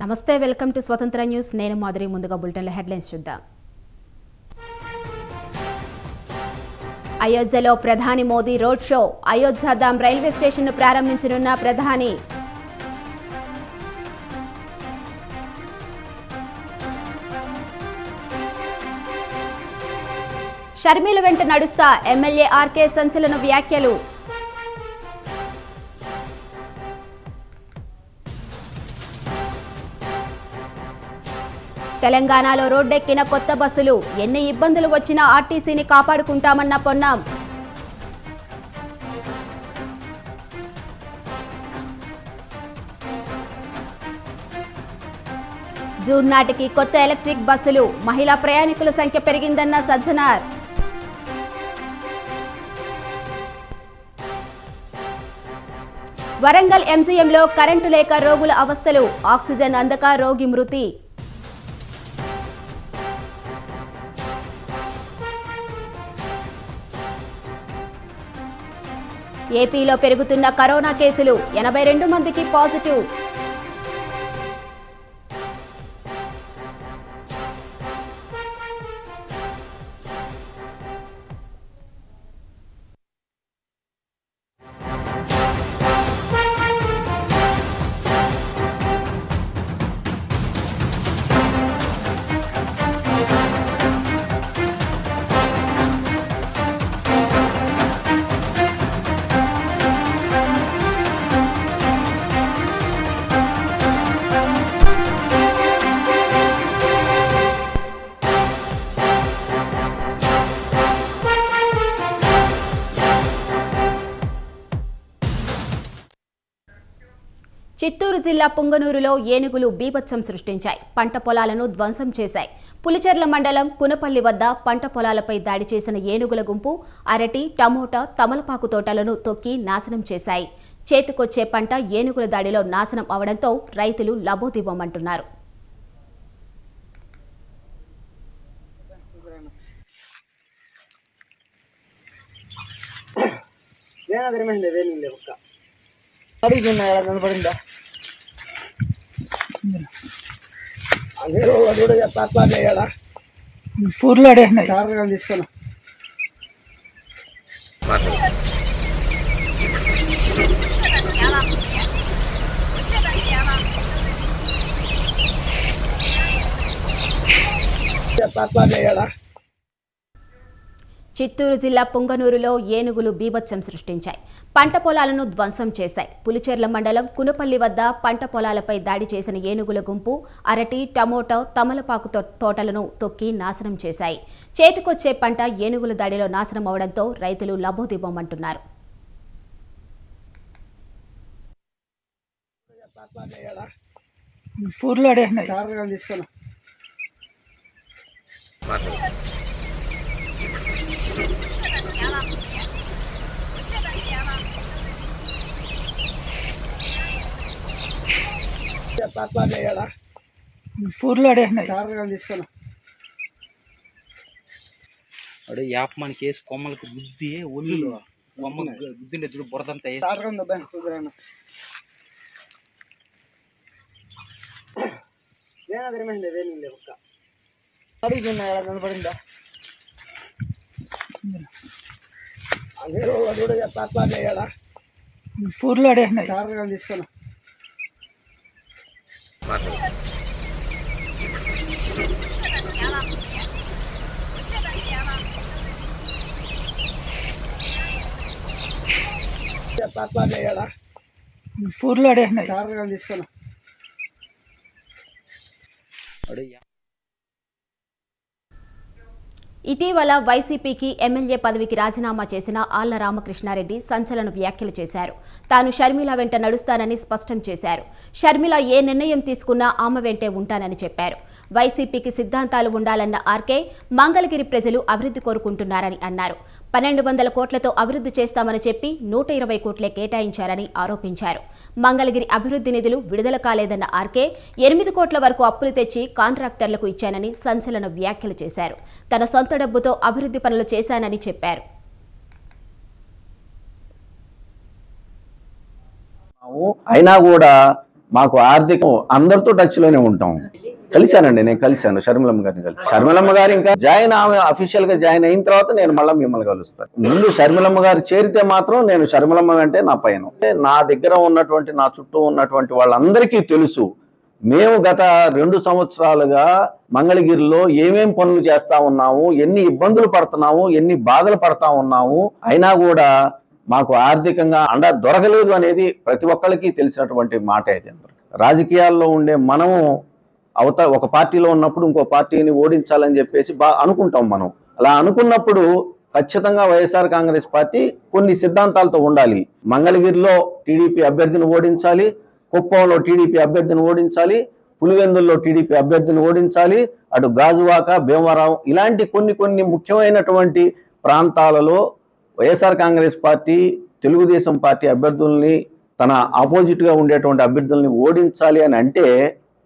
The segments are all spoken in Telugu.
నమస్తే వెల్కమ్ టు స్వతంత్ర న్యూస్ నేను మాధురి ముందుగా బులెటిన్ల హెడ్లైన్స్ చూద్దాం అయోధ్యలో ప్రధాని Modi road show Ayodhya Dham railway station ను ప్రారంభించనున్న ప్రధాని షర్మిల వెంట నడుస్తా ఎమ్మెల్యే ఆర్కే సంచలన వ్యాఖ్యలు తెలంగాణలో రోడ్డెక్కిన కొత్త బస్సులు ఎన్ని ఇబ్బందులు వచ్చినా ఆర్టీసీని కాపాడుకుంటామన్న పొన్నం జూన్ నాటికి కొత్త ఎలక్ట్రిక్ బస్సులు మహిళా ప్రయాణికుల సంఖ్య పెరిగిందన్న సజ్జనార్ వరంగల్ ఎంజీఎంలో కరెంటు లేక రోగుల అవస్థలు ఆక్సిజన్ అందక రోగి మృతి ఏపీలో పెరుగుతున్న కరోనా కేసులు 82 మందికి పాజిటివ్ చిత్తూరు జిల్లా పుంగనూరులో ఏనుగులు బీభత్సం సృష్టించాయి. పంట పొలాలను ధ్వంసం చేశాయి. పులిచెర్ల మండలం కునపల్లి వద్ద పంట పొలాలపై దాడి చేసిన ఏనుగుల గుంపు అరటి, టమోటా, తమలపాకు తోటలను తొక్కి నాశనం చేశాయి. చేతికొచ్చే పంట ఏనుగుల దాడిలో నాశనం అవడంతో రైతులు లబోదిబోమంటున్నారు. పూర్లో తీసుకున్నా చిత్తూరు జిల్లా పుంగనూరులో ఏనుగులు బీభత్సం సృష్టించాయి. పంట పొలాలను ధ్వంసం చేశాయి. పులిచెర్ల మండలం కునపల్లి వద్ద పంట పొలాలపై దాడి చేసిన ఏనుగుల గుంపు అరటి, టమోటా, తమలపాకు తోటలను తొక్కి నాశనం చేశాయి. చేతికొచ్చే పంట ఏనుగుల దాడిలో నాశనం అవడంతో రైతులు లబోదిబోమంటున్నారు. పూర్లో తీసుకున్నా పూర్లో తీసుకున్నా అడు యాప్ మన కేసు కొమ్మలకు గుద్ది ఒళ్ళు కొమ్మ గుద్దిండే చూడు బురదంతా కనపడిందా పూర్లో తీసుకున్నా పూర్లో తీసుకున్నా ఇటీవల వైసీపీకి ఎమ్మెల్యే పదవికి రాజీనామా చేసిన ఆళ్ల రామకృష్ణారెడ్డి సంచలన వ్యాఖ్యలు చేశారు. తాను షర్మిల వెంట నడుస్తానని స్పష్టం చేశారు. షర్మిల ఏ నిర్ణయం తీసుకున్నా ఆమె వెంటే ఉంటానని చెప్పారు. వైసీపీకి సిద్ధాంతాలు ఉండాలన్న ఆర్కే మంగళగిరి ప్రజలు అభివృద్ధి కోరుకుంటున్నారని అన్నారు. 1200 కోట్లతో అభివృద్ధి చేస్తామని చెప్పి 120 కోట్లే కేటాయించారని ఆరోపించారు. మంగళగిరి అభివృద్ధి నిధులు విడుదల కాలేదన్న ఆర్కే 8 కోట్ల వరకు అప్పులు తెచ్చి కాంట్రాక్టర్లకు ఇచ్చానని సంచలన వ్యాఖ్యలు చేశారు. తన సొంత డబ్బుతో అభివృద్ధి పనులు చేశానని చెప్పారు. అయినా కూడా మాకు ఆర్థికం అందరితో టచ్ లోనే ఉంటాం. కలిశానండి, నేను కలిశాను షర్మిలమ్మ గారిని కలిసి. షర్మిలమ్మ గారు ఇంకా జాయిన్ ఆమె అఫీషియల్ గా జాయిన్ అయిన తర్వాత నేను మళ్ళీ మిమ్మల్ని కలుస్తాను. ముందు షర్మిలమ్మ గారు చేరితే మాత్రం నేను షర్మిలమ్మ అంటే నా పైన నా దగ్గర ఉన్నటువంటి నా చుట్టూ ఉన్నటువంటి వాళ్ళందరికీ తెలుసు మేము గత 2 సంవత్సరాలుగా మంగళగిరిలో ఏమేం పనులు చేస్తా ఉన్నాము, ఎన్ని ఇబ్బందులు పడుతున్నాము, ఎన్ని బాధలు పడతా ఉన్నాము, అయినా కూడా మాకు ఆర్థికంగా అండ దొరకలేదు అనేది ప్రతి ఒక్కరికి తెలిసినటువంటి మాట అయితే. రాజకీయాల్లో ఉండే మనము ఒక పార్టీలో ఉన్నప్పుడు ఇంకో పార్టీని ఓడించాలని చెప్పేసి అనుకుంటాం. మనం అలా అనుకున్నప్పుడు ఖచ్చితంగా వైఎస్ఆర్ కాంగ్రెస్ పార్టీ కొన్ని సిద్ధాంతాలతో ఉండాలి. మంగళగిరిలో టీడీపీ అభ్యర్థిని ఓడించాలి, కుప్పంలో టీడీపీ అభ్యర్థిని ఓడించాలి, పులివెందుల్లో టీడీపీ అభ్యర్థిని ఓడించాలి, అటు గాజువాక, భీమవరం ఇలాంటి కొన్ని ముఖ్యమైనటువంటి ప్రాంతాలలో వైఎస్ఆర్ కాంగ్రెస్ పార్టీ తెలుగుదేశం పార్టీ అభ్యర్థుల్ని తన ఆపోజిట్ గా ఉండేటువంటి అభ్యర్థుల్ని ఓడించాలి అని అంటే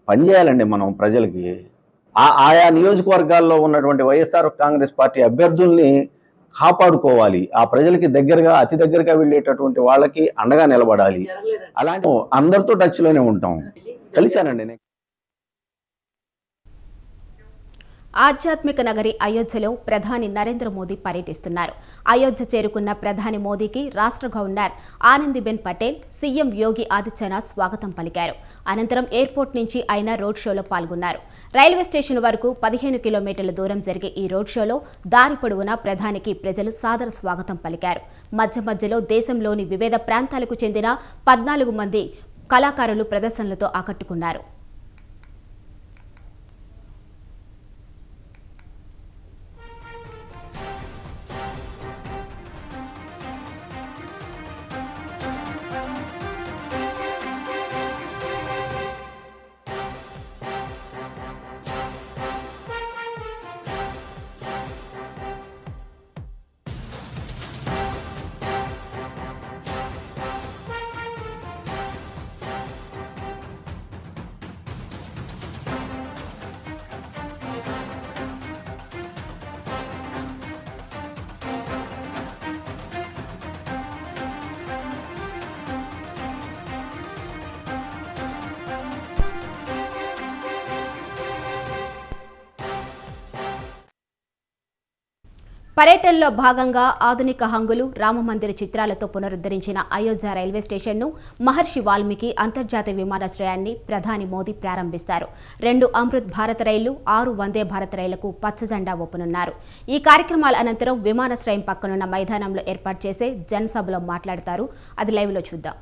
పనిచేయాలండి మనం ప్రజలకి. ఆయా నియోజకవర్గాల్లో ఉన్నటువంటి వైఎస్ఆర్ కాంగ్రెస్ పార్టీ అభ్యర్థుల్ని కాపాడుకోవాలి. ఆ ప్రజలకి దగ్గరగా అతి దగ్గరగా వెళ్ళేటటువంటి వాళ్ళకి అండగా నిలబడాలి. అలాంటి అందరితో టచ్ లోనే ఉంటాం. కలిశానండి. ఆధ్యాత్మిక నగరి అయోధ్యలో ప్రధాని నరేంద్ర మోదీ పర్యటిస్తున్నారు. అయోధ్య చేరుకున్న ప్రధాని మోదీకి రాష్ట్ర గవర్నర్ ఆనందీబెన్ పటేల్, సీఎం యోగి ఆదిత్యనాథ్ స్వాగతం పలికారు. అనంతరం ఎయిర్పోర్ట్ నుంచి ఆయన రోడ్ షోలో పాల్గొన్నారు. రైల్వే స్టేషన్ వరకు 15 కిలోమీటర్ల దూరం జరిగే ఈ రోడ్ షోలో దారి పొడవునా ప్రధానికి ప్రజలు సాదర స్వాగతం పలికారు. మధ్యలో దేశంలోని వివిధ ప్రాంతాలకు చెందిన 14 మంది కళాకారులు ప్రదర్శనలతో ఆకట్టుకున్నారు. పర్యటనలో భాగంగా ఆధునిక హంగులు, రామమందిర చిత్రాలతో పునరుద్ధరించిన అయోధ్య రైల్వే స్టేషన్ను, మహర్షి వాల్మీకి అంతర్జాతీయ విమానాశ్రయాన్ని ప్రధాని మోదీ ప్రారంభిస్తారు. 2 అమృత్ భారత్ రైళ్లు, 6 వందే భారత్ రైళ్లకు పచ్చజెండా ఊపనున్నారు. ఈ కార్యక్రమాల అనంతరం విమానాశ్రయం పక్కనున్న మైదానంలో ఏర్పాటు చేసే జనసభలో మాట్లాడతారు. అది లైవ్లో చూద్దాం.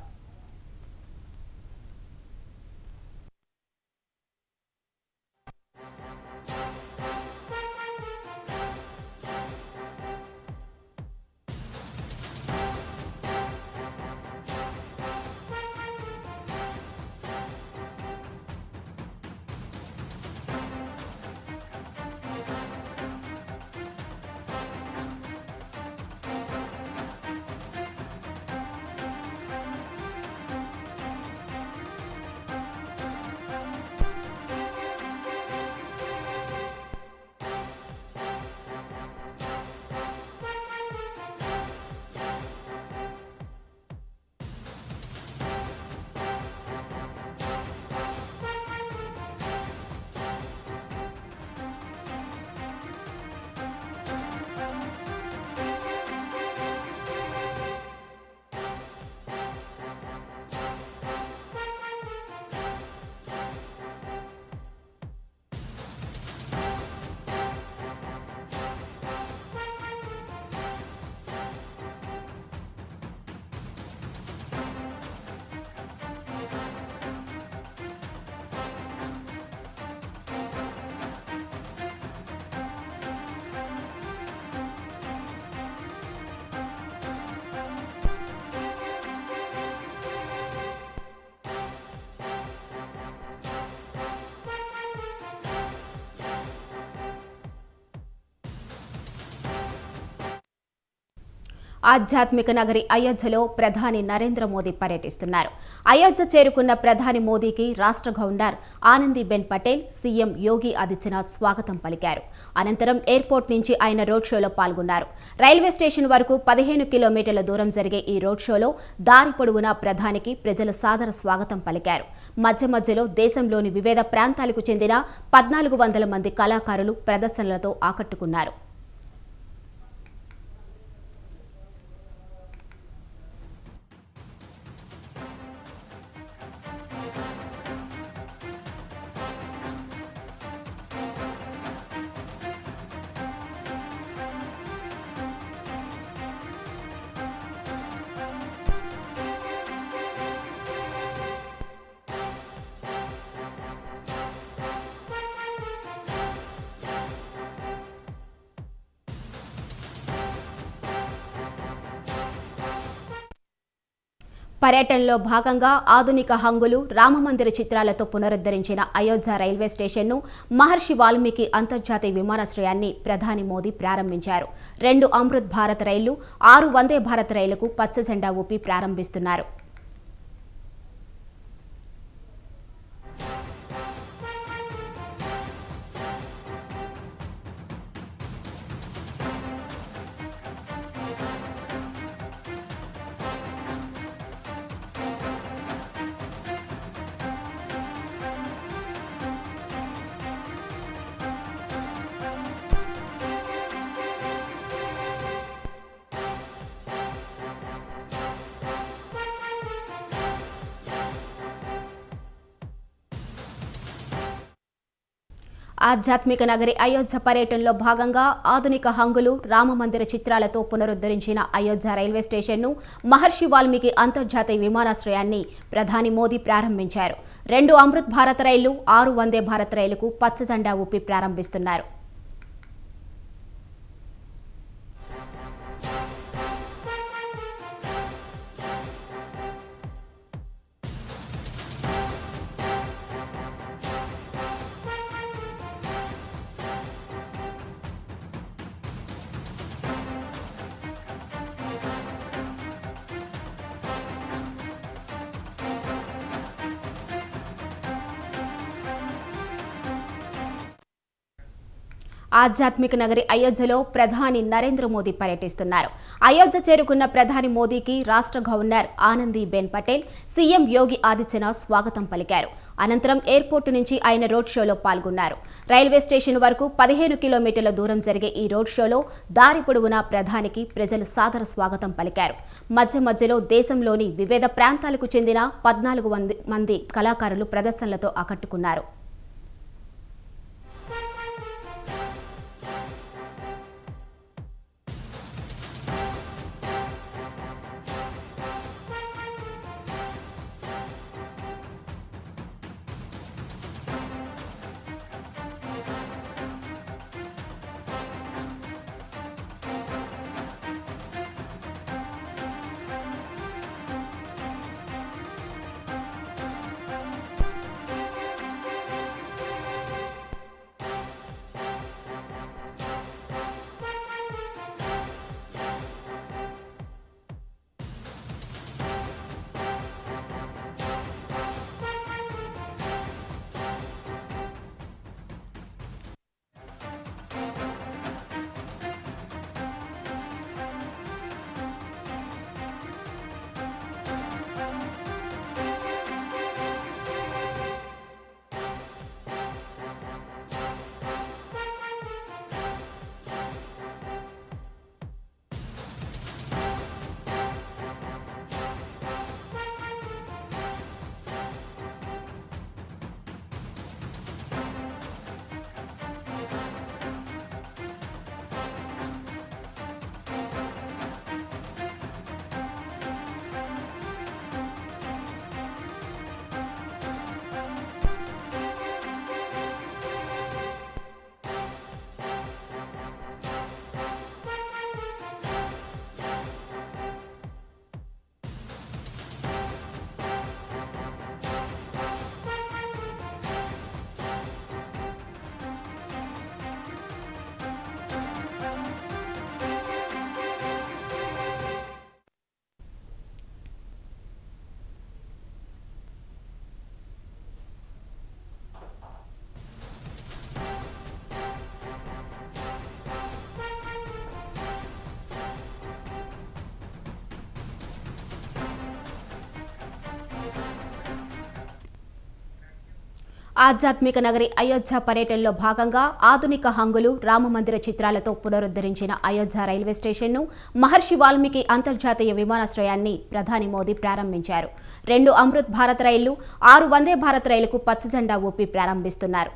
ఆధ్యాత్మిక నగరి అయోధ్యలో ప్రధాని నరేంద్ర మోదీ పర్యటిస్తున్నారు. అయోధ్య చేరుకున్న ప్రధాని మోదీకి రాష్ట్ర గవర్నర్ ఆనందీబెన్ పటేల్, సీఎం యోగి ఆదిత్యనాథ్ స్వాగతం పలికారు. అనంతరం ఎయిర్పోర్ట్ నుంచి ఆయన రోడ్ షోలో పాల్గొన్నారు. రైల్వే స్టేషన్ వరకు 15 కిలోమీటర్ల దూరం జరిగే ఈ రోడ్ షోలో దారి పొడవునా ప్రధానికి ప్రజలు సాదర స్వాగతం పలికారు. మధ్య మధ్యలో దేశంలోని వివిధ ప్రాంతాలకు చెందిన 1400 మంది కళాకారులు ప్రదర్శనలతో ఆకట్టుకున్నారు. పర్యటనలో భాగంగా ఆధునిక హంగులు, రామమందిర చిత్రాలతో పునరుద్ధరించిన అయోధ్య రైల్వే స్టేషన్ను, మహర్షి వాల్మీకి అంతర్జాతీయ విమానాశ్రయాన్ని ప్రధాని మోదీ ప్రారంభించారు. 2 అమృత్ భారత్ రైళ్లు, 6 వందే భారత్ రైళ్లకు పచ్చ జెండా ఊపి ప్రారంభిస్తున్నారు. ఆధ్యాత్మిక నగరి అయోధ్య పర్యటనలో భాగంగా ఆధునిక హంగులు, రామమందిర చిత్రాలతో పునరుద్ధరించిన అయోధ్య రైల్వే స్టేషన్ను, మహర్షి వాల్మీకి అంతర్జాతీయ విమానాశ్రయాన్ని ప్రధాని మోదీ ప్రారంభించారు. 2 అమృత్ భారత్ రైళ్లు, 6 వందే భారత్ రైళ్లకు పచ్చ జెండా ఊపి ప్రారంభిస్తున్నారు. ఆధ్యాత్మిక నగరి అయోధ్యలో ప్రధాని నరేంద్ర మోదీ పర్యటిస్తున్నారు. అయోధ్య చేరుకున్న ప్రధాని మోదీకి రాష్ట్ర గవర్నర్ ఆనందీబెన్ పటేల్, సీఎం యోగి ఆదిత్యనాథ్ స్వాగతం పలికారు. అనంతరం ఎయిర్పోర్టు నుంచి ఆయన రోడ్ షోలో పాల్గొన్నారు. రైల్వే స్టేషన్ వరకు 15 కిలోమీటర్ల దూరం జరిగే ఈ రోడ్ షోలో దారి పొడవునా ప్రధానికి ప్రజలు సాదర స్వాగతం పలికారు. మధ్య మధ్యలో దేశంలోని వివిధ ప్రాంతాలకు చెందిన 1400 మంది కళాకారులు ప్రదర్శనలతో ఆకట్టుకున్నారు. ఆధ్యాత్మిక నగరి అయోధ్య పర్యటనలో భాగంగా ఆధునిక హంగులు రామమందిర చిత్రాలతో పునరుద్ధరించిన అయోధ్య రైల్వే స్టేషన్ను మహర్షి వాల్మీకి అంతర్జాతీయ విమానాశ్రయాన్ని ప్రధాని మోదీ ప్రారంభించారు. 2 అమృత్ భారత్ రైళ్లు, 6 వందే భారత్ రైలుకు పచ్చజెండా ఊపి ప్రారంభిస్తున్నారు.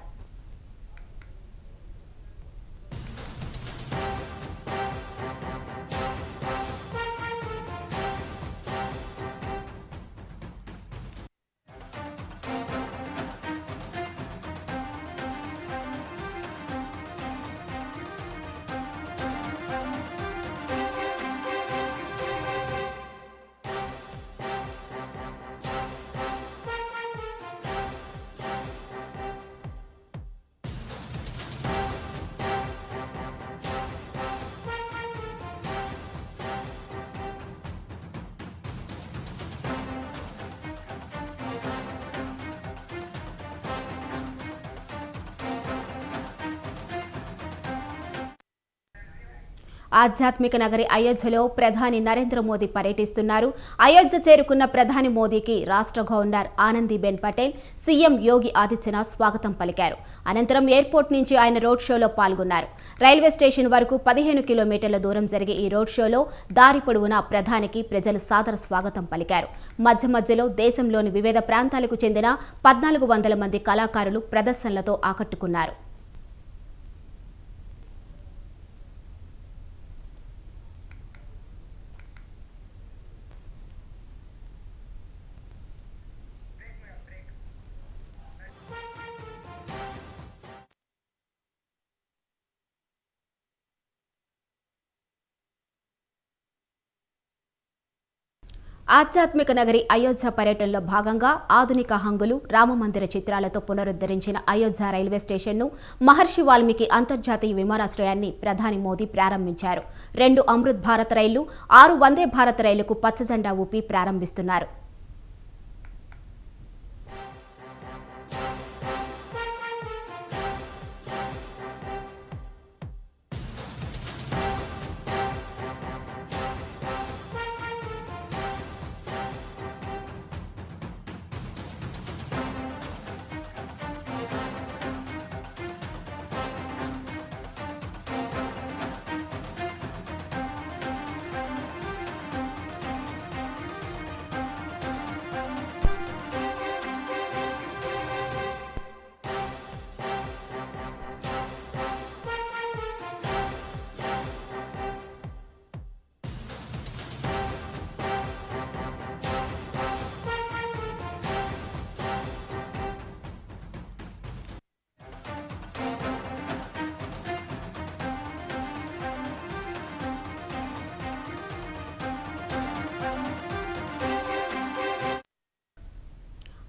ఆధ్యాత్మిక నగరి అయోధ్యలో ప్రధాని నరేంద్ర మోదీ పర్యటిస్తున్నారు. అయోధ్య చేరుకున్న ప్రధాని మోదీకి రాష్ట్ర గవర్నర్ ఆనందీబెన్ పటేల్, సీఎం యోగి ఆదిత్యనాథ్ స్వాగతం పలికారు. అనంతరం ఎయిర్పోర్ట్ నుంచి ఆయన రోడ్ షోలో పాల్గొన్నారు. రైల్వే స్టేషన్ వరకు 15 కిలోమీటర్ల దూరం జరిగే ఈ రోడ్ షోలో దారి పొడవునా ప్రధానికి ప్రజలు సాదర స్వాగతం పలికారు. మధ్య మధ్యలో దేశంలోని వివిధ ప్రాంతాలకు చెందిన 1400 మంది కళాకారులు ప్రదర్శనలతో ఆకట్టుకున్నారు. ఆధ్యాత్మిక నగరి అయోధ్య పర్యటనలో భాగంగా ఆధునిక హంగులు రామమందిర చిత్రాలతో పునరుద్ధరించిన అయోధ్య రైల్వే స్టేషన్ను మహర్షి వాల్మీకి అంతర్జాతీయ విమానాశ్రయాన్ని ప్రధాని మోదీ ప్రారంభించారు. 2 అమృత్ భారత్ రైళ్లు, 6 వందే భారత్ రైలుకు పచ్చజెండా ఊపి ప్రారంభిస్తున్నారు.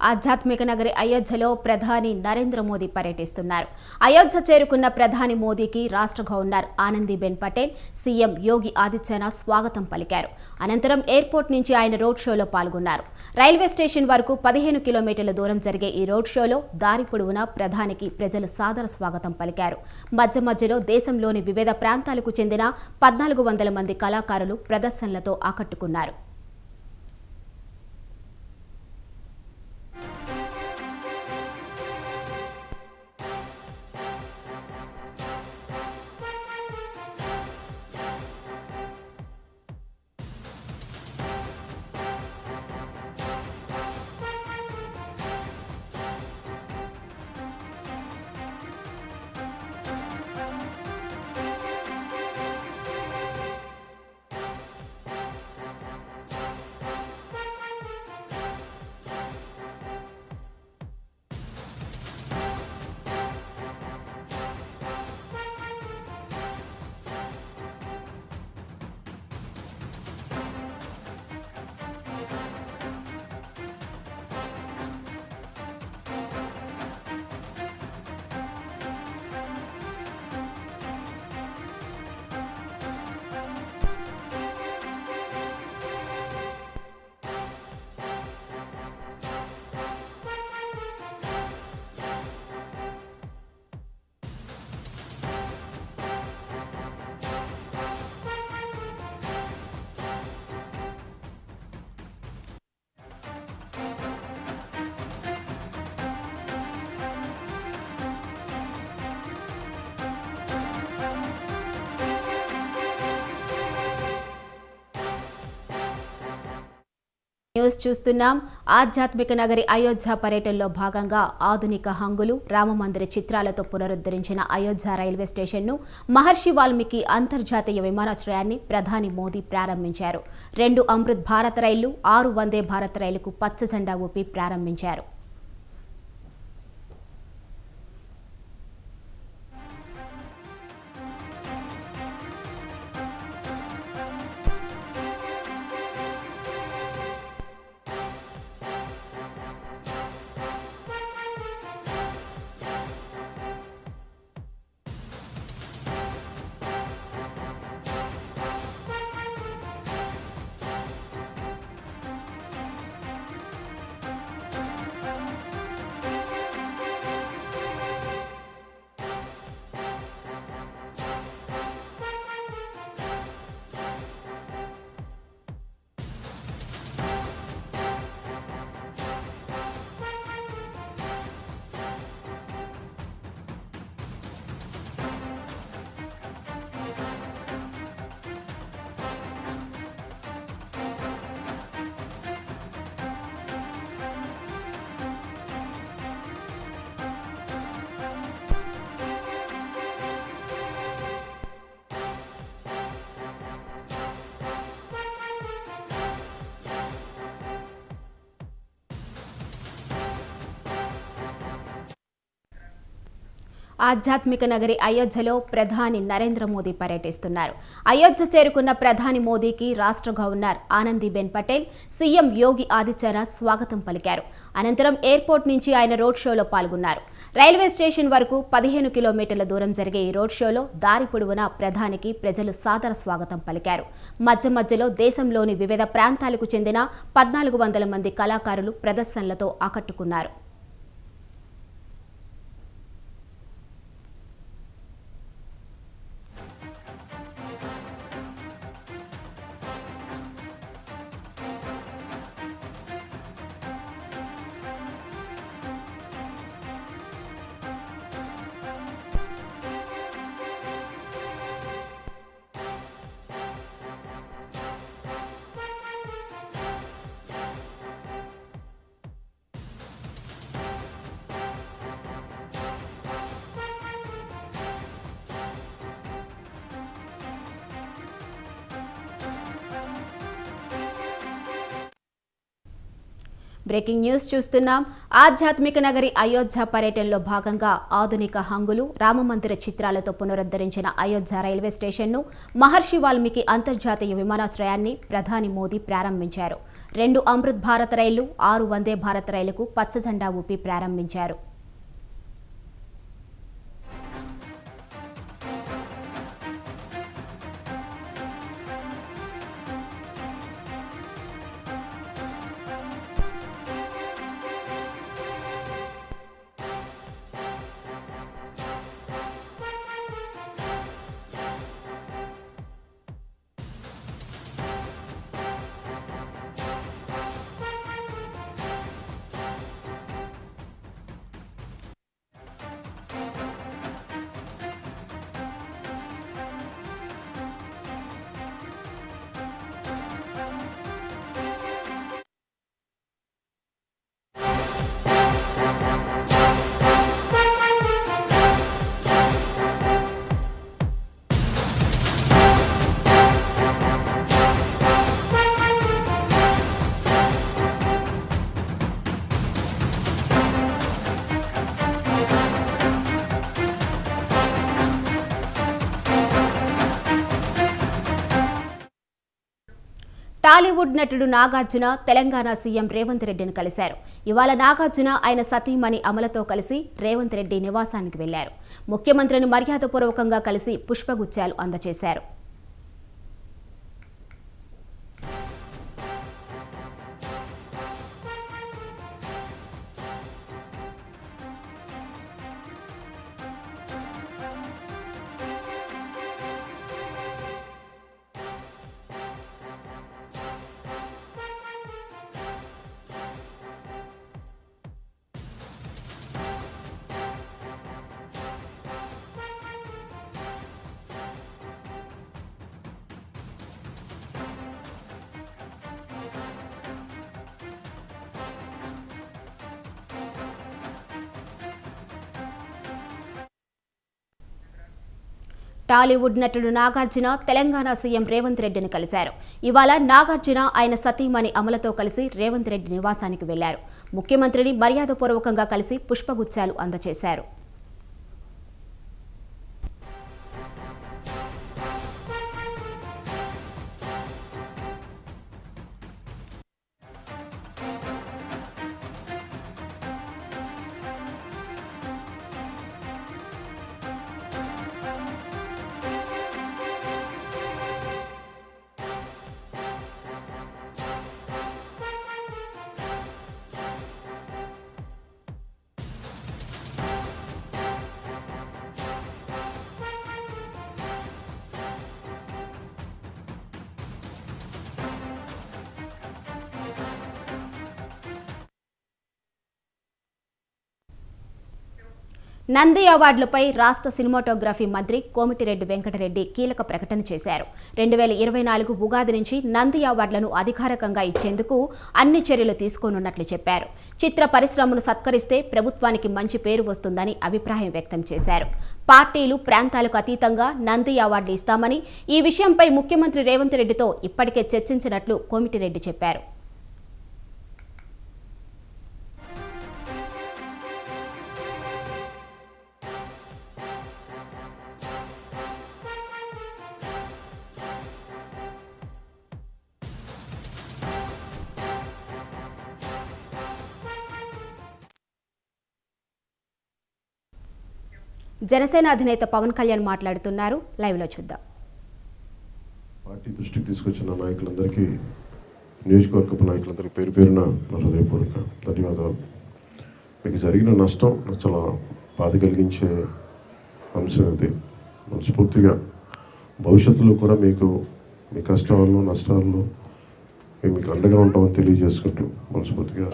ఆధ్యాత్మిక నగరి అయోధ్యలో ప్రధాని నరేంద్ర మోదీ పర్యటిస్తున్నారు. అయోధ్య చేరుకున్న ప్రధాని మోదీకి రాష్ట్ర గవర్నర్ ఆనందీబెన్ పటేల్, సీఎం యోగి ఆదిత్యనాథ్ స్వాగతం పలికారు. అనంతరం ఎయిర్పోర్ట్ నుంచి ఆయన రోడ్ షోలో పాల్గొన్నారు. రైల్వే స్టేషన్ వరకు 15 కిలోమీటర్ల దూరం జరిగే ఈ రోడ్ షోలో దారి పొడవునా ప్రధానికి ప్రజలు సాదర స్వాగతం పలికారు. మధ్య మధ్యలో దేశంలోని వివిధ ప్రాంతాలకు చెందిన 1400 మంది కళాకారులు ప్రదర్శనలతో ఆకట్టుకున్నారు. న్యూస్ చూస్తున్నాం. ఆధ్యాత్మిక నగరి అయోధ్య పర్యటనలో భాగంగా ఆధునిక హంగులు రామమందిర చిత్రాలతో పునరుద్ధరించిన అయోధ్య రైల్వే స్టేషన్ను మహర్షి వాల్మీకి అంతర్జాతీయ విమానాశ్రయాన్ని ప్రధాని మోదీ ప్రారంభించారు. 2 అమృత్ భారత్ రైళ్లు, 6 వందే భారత్ రైలుకు పచ్చ జెండా ఊపి ప్రారంభించారు. ఆధ్యాత్మిక నగరి అయోధ్యలో ప్రధాని నరేంద్ర మోదీ పర్యటిస్తున్నారు. అయోధ్య చేరుకున్న ప్రధాని మోదీకి రాష్ట్ర గవర్నర్ ఆనందీబెన్ పటేల్, సీఎం యోగి ఆదిత్యనాథ్ స్వాగతం పలికారు. అనంతరం ఎయిర్పోర్ట్ నుంచి ఆయన రోడ్ షోలో పాల్గొన్నారు. రైల్వే స్టేషన్ వరకు 15 కిలోమీటర్ల దూరం జరిగే ఈ రోడ్ షోలో దారి పొడవునా ప్రధానికి ప్రజలు సాదర స్వాగతం పలికారు. మధ్య మధ్యలో దేశంలోని వివిధ ప్రాంతాలకు చెందిన 1400 మంది కళాకారులు ప్రదర్శనలతో ఆకట్టుకున్నారు. బ్రేకింగ్ న్యూస్ చూస్తున్నాం. ఆధ్యాత్మిక నగరి అయోధ్య పర్యటనలో భాగంగా ఆధునిక హంగులు రామమందిర చిత్రాలతో పునరుద్ధరించిన అయోధ్య రైల్వే స్టేషన్ను మహర్షి వాల్మీకి అంతర్జాతీయ విమానాశ్రయాన్ని ప్రధాని మోదీ ప్రారంభించారు. 2 అమృత్ భారత్ రైళ్లు, 6 వందే భారత్ రైలుకు పచ్చ జెండా ఊపి ప్రారంభించారు. టాలీవుడ్ నటుడు నాగార్జున తెలంగాణ సీఎం రేవంత్ రెడ్డిని కలిశారు. ఇవాళ నాగార్జున ఆయన సతీమణి అమలతో కలిసి రేవంత్ రెడ్డి నివాసానికి వెళ్లారు. ముఖ్యమంత్రిని మర్యాదపూర్వకంగా కలిసి పుష్పగుచ్చాలు అందజేశారు. టాలీవుడ్ నటుడు నాగార్జున తెలంగాణ సీఎం రేవంత్ రెడ్డిని కలిశారు. ఇవాళ నాగార్జున ఆయన సతీమణి అమలతో కలిసి రేవంత్ రెడ్డి నివాసానికి వెళ్లారు. ముఖ్యమంత్రిని మర్యాదపూర్వకంగా కలిసి పుష్పగుచ్చాలు అందజేశారు. నంది అవార్డులపై రాష్ట్ర సినిమాటోగ్రఫీ మంత్రి కోమటిరెడ్డి వెంకటరెడ్డి కీలక ప్రకటన చేశారు. 2024 ఉగాది నుంచి నంది అవార్డులను అధికారికంగా ఇచ్చేందుకు అన్ని చర్యలు తీసుకోనున్నట్లు చెప్పారు. చిత్ర పరిశ్రమను సత్కరిస్తే ప్రభుత్వానికి మంచి పేరు వస్తుందని అభిప్రాయం వ్యక్తం చేశారు. పార్టీలు ప్రాంతాలకు అతీతంగా నంది అవార్డులు ఇస్తామని, ఈ విషయంపై ముఖ్యమంత్రి రేవంత్ రెడ్డితో ఇప్పటికే చర్చించినట్లు కోమటిరెడ్డి చెప్పారు. జనసేన అధినేత పవన్ కళ్యాణ్ మాట్లాడుతున్నారు. లైవ్ లో చూద్దాం. పార్టీ దృష్టికి తీసుకొచ్చిన నాయకులందరికీ, నియోజకవర్గ నాయకులందరికీ పేరు పేరున నా హృదయపూర్వక ధన్యవాదాలు. మీకు జరిగిన నష్టం చాలా బాధ కలిగించే అంశం ఇది. మనస్ఫూర్తిగా భవిష్యత్తులో కూడా మీకు మీ కష్టాల్లో నష్టాల్లో మేము మీకు అండగా ఉంటామని తెలియజేసుకుంటూ మనస్ఫూర్తిగా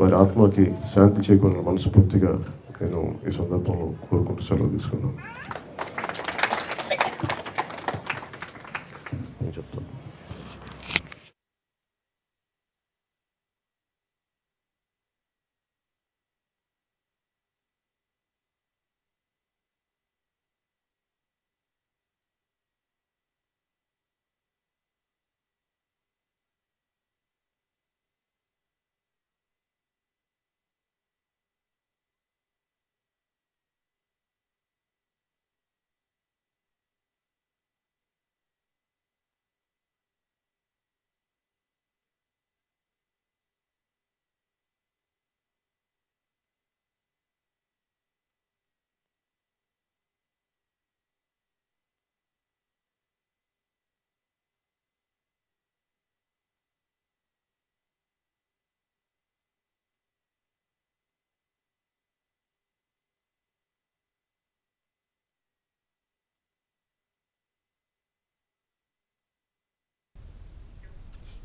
వారి ఆత్మకి శాంతి చేకూరాలని మనస్ఫూర్తిగా నేను ఈ సందర్భంలో కోరుకుంటూ సెలవు తీసుకున్నాను. చెప్తాను.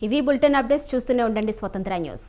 ఇవి బులెటిన్ అప్డేట్స్. చూస్తూనే ఉండండి స్వతంత్ర న్యూస్.